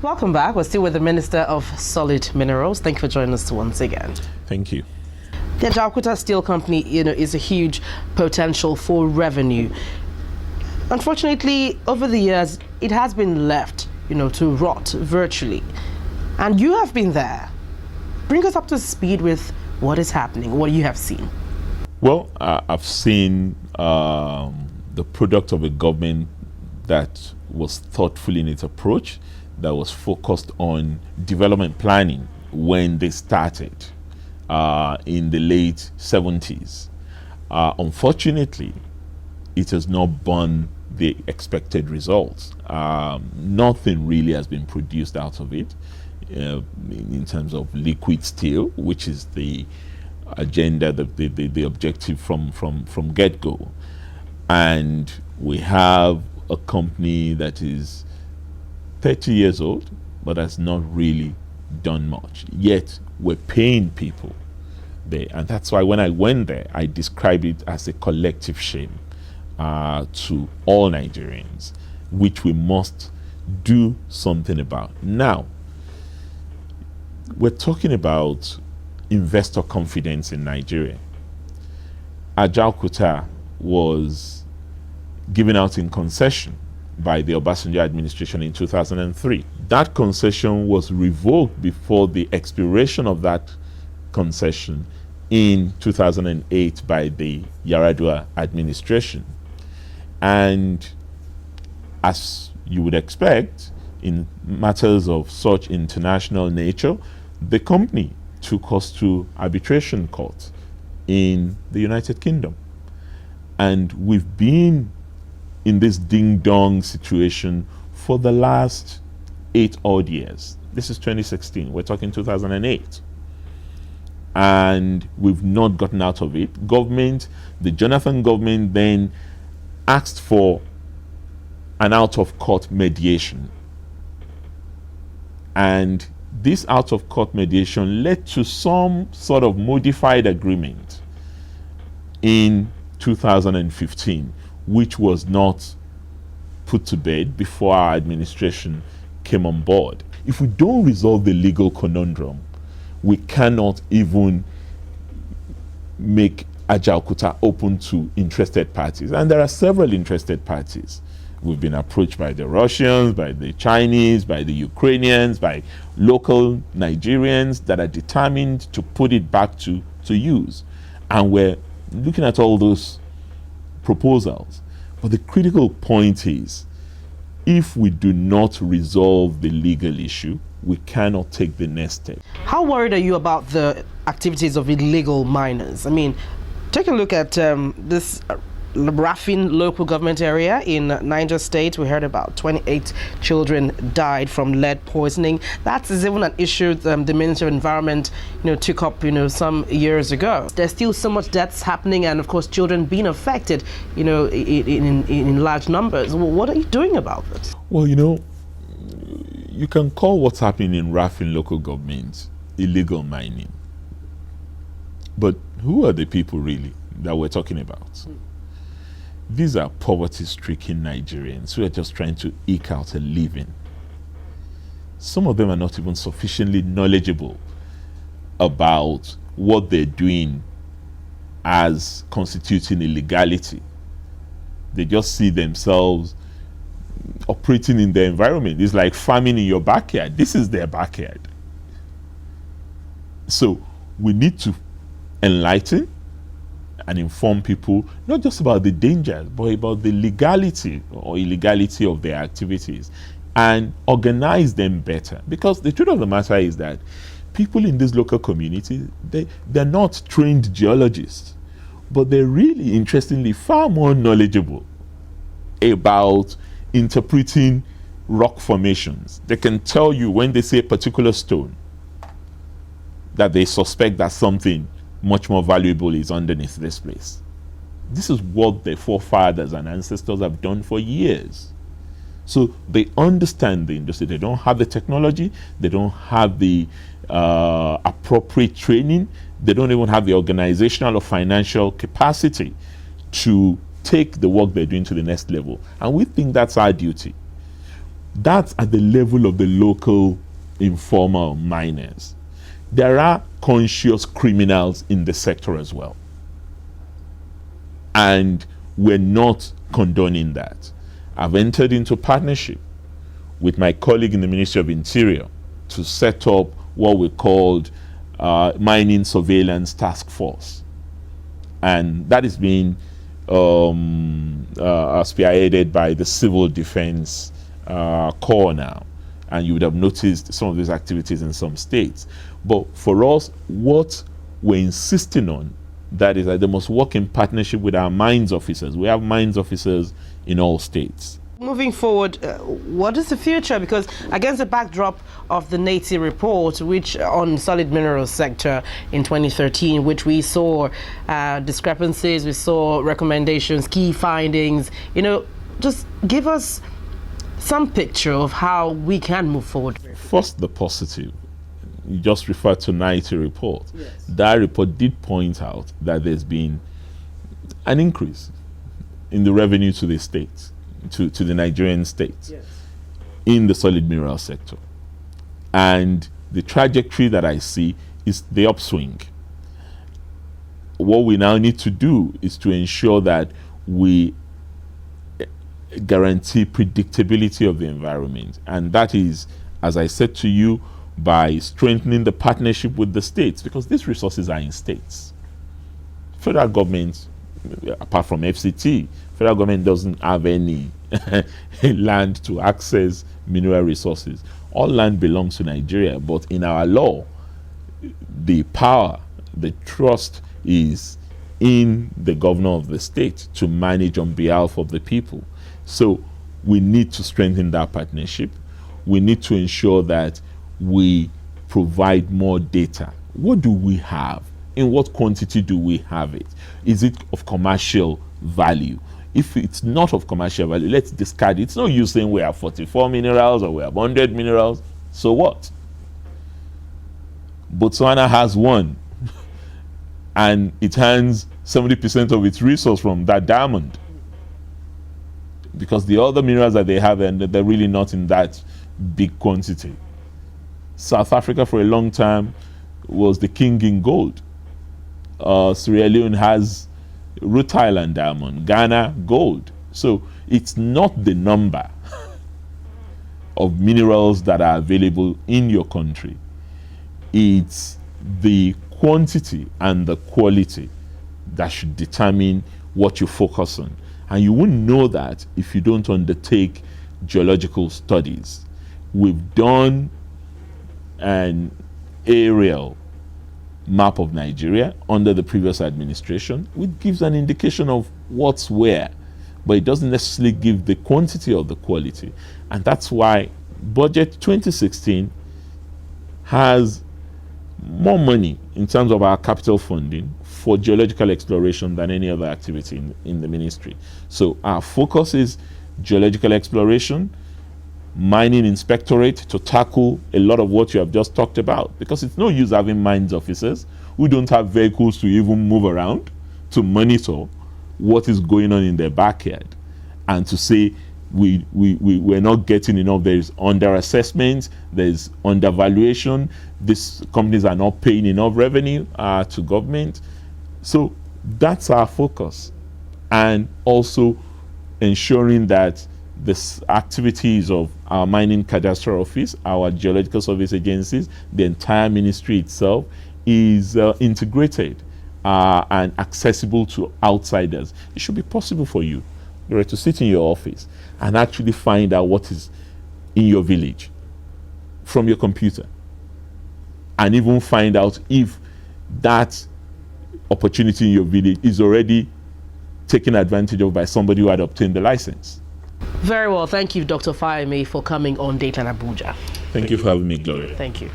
Welcome back. We're still with the Minister of Solid Minerals. Thank you for joining us once again. Thank you. The Abuja Steel Company, is a huge potential for revenue. Unfortunately, over the years, it has been left, to rot virtually. And you have been there. Bring us up to speed with what is happening, what you have seen. Well, I've seen the product of a government that was thoughtful in its approach, that was focused on development planning when they started in the late 70s. Unfortunately, it has not borne the expected results. Nothing really has been produced out of it in terms of liquid steel, which is the agenda, the objective from get-go. And we have a company that is 30 years old, but has not really done much. Yet we're paying people there. And that's why when I went there, I described it as a collective shame to all Nigerians, which we must do something about. Now, we're talking about investor confidence in Nigeria. Ajaokuta was given out in concession by the Obasanjo administration in 2003. That concession was revoked before the expiration of that concession in 2008 by the Yaradua administration. And as you would expect, in matters of such international nature, the company took us to arbitration court in the United Kingdom. And we've been in this ding-dong situation for the last 8 odd years. This is 2016. We're talking 2008. And we've not gotten out of it. The Jonathan government then asked for an out-of-court mediation. And this out-of-court mediation led to some sort of modified agreement in 2015, which was not put to bed before our administration came on board. If we don't resolve the legal conundrum, we cannot even make Ajaokuta open to interested parties. And there are several interested parties. We've been approached by the Russians, by the Chinese, by the Ukrainians, by local Nigerians that are determined to put it back to use. And we're looking at all those proposals. But the critical point is, if we do not resolve the legal issue, we cannot take the next step. How worried are you about the activities of illegal miners? I mean, take a look at this Rafin local government area in Niger State. We heard about 28 children died from lead poisoning. That is even an issue the Ministry of Environment, took up, some years ago. There's still so much deaths happening, and of course, children being affected, in large numbers. What are you doing about this? Well, you can call what's happening in Rafin local government illegal mining. But who are the people really that we're talking about? These are poverty-stricken Nigerians who are just trying to eke out a living. Some of them are not even sufficiently knowledgeable about what they're doing as constituting illegality. They just see themselves operating in their environment. It's like farming in your backyard. This is their backyard. So we need to enlighten and inform people not just about the dangers, but about the legality or illegality of their activities, and organize them better. Because the truth of the matter is that people in these local communities, they're not trained geologists, but they're really, interestingly, far more knowledgeable about interpreting rock formations. They can tell you when they say a particular stone that they suspect that something much more valuable is underneath this place. This is what their forefathers and ancestors have done for years. So they understand the industry. They don't have the technology. They don't have the appropriate training. They don't even have the organizational or financial capacity to take the work they're doing to the next level. And we think that's our duty. That's at the level of the local informal miners. There are conscious criminals in the sector as well. And we're not condoning that. I've entered into partnership with my colleague in the Ministry of Interior to set up what we called Mining Surveillance Task Force. And that is being spearheaded by the Civil Defense Corps now. And you would have noticed some of these activities in some states. But for us, what we're insisting on, that is that they must work in partnership with our mines officers. We have mines officers in all states. Moving forward, what is the future? Because against the backdrop of the NATI report, which on solid minerals sector in 2013, which we saw discrepancies, we saw recommendations, key findings, just give us some picture of how we can move forward. First, the positive. You just referred to NATI report. Yes. That report did point out that there's been an increase in the revenue to the state, to the Nigerian state, yes, in the solid mineral sector. And the trajectory that I see is the upswing. What we now need to do is to ensure that we guarantee predictability of the environment. And that is, as I said to you, by strengthening the partnership with the states, because these resources are in states. Federal government, apart from FCT, federal government doesn't have any land to access mineral resources. All land belongs to Nigeria, but in our law, the power, the trust is in the governor of the state to manage on behalf of the people. So we need to strengthen that partnership. We need to ensure that we provide more data. What do we have? In what quantity do we have it? Is it of commercial value? If it's not of commercial value, let's discard it. It's no use saying we have 44 minerals or we have 100 minerals. So what? Botswana has one, and it earns 70% of its resource from that diamond, because the other minerals that they have, and they're really not in that big quantity. South Africa for a long time was the king in gold. Sierra Leone has rutile and diamond, Ghana gold. So it's not the number of minerals that are available in your country. It's the quantity and the quality that should determine what you focus on. And you wouldn't know that if you don't undertake geological studies. We've done an aerial map of Nigeria under the previous administration, which gives an indication of what's where, but it doesn't necessarily give the quantity or the quality. And that's why budget 2016 has more money in terms of our capital funding for geological exploration than any other activity in the ministry. So our focus is geological exploration, mining inspectorate to tackle a lot of what you have just talked about, because it's no use having mines officers who don't have vehicles to even move around to monitor what is going on in their backyard, and to say we're not getting enough, there's under assessment, there's undervaluation, these companies are not paying enough revenue to government. So that's our focus, and also ensuring that the activities of our mining cadastral office, our geological service agencies, the entire ministry itself is integrated and accessible to outsiders. It should be possible for you to sit in your office and actually find out what is in your village from your computer, and even find out if that opportunity in your village is already taken advantage of by somebody who had obtained the license. Very well. Thank you, Dr. Fayemi, for coming on Dateline Abuja. Thank you for having me, Gloria. Thank you.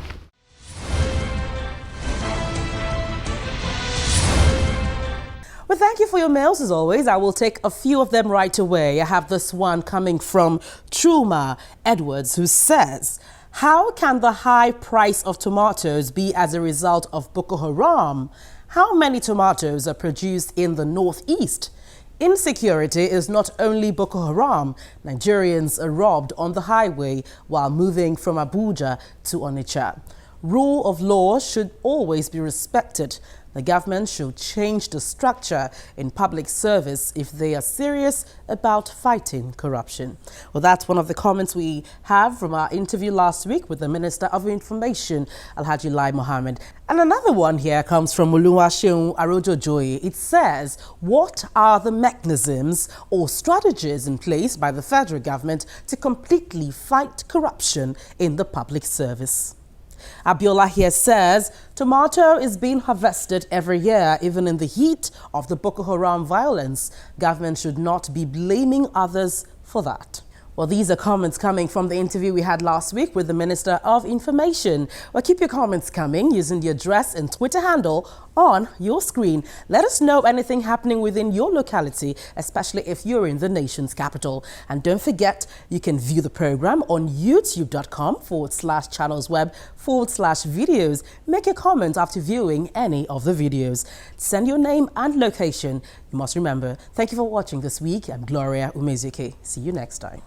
Well, thank you for your mails as always. I will take a few of them right away. I have this one coming from Chuma Edwards, who says, how can the high price of tomatoes be as a result of Boko Haram? How many tomatoes are produced in the northeast? Insecurity is not only Boko Haram. Nigerians are robbed on the highway while moving from Abuja to Onitsha. Rule of law should always be respected. The government should change the structure in public service if they are serious about fighting corruption. Well, that's one of the comments we have from our interview last week with the Minister of Information, Alhaji Lai Mohammed. And another one here comes from Oluwaseun Arojojoye. It says, what are the mechanisms or strategies in place by the federal government to completely fight corruption in the public service? Abiola here says, tomato is being harvested every year, even in the heat of the Boko Haram violence. Government should not be blaming others for that. Well, these are comments coming from the interview we had last week with the Minister of Information. Well, keep your comments coming using the address and Twitter handle on your screen. Let us know anything happening within your locality, especially if you're in the nation's capital. And don't forget, you can view the program on youtube.com/channelsweb/videos. Make a comment after viewing any of the videos. Send your name and location. You must remember. Thank you for watching this week. I'm Gloria Umezuke. See you next time.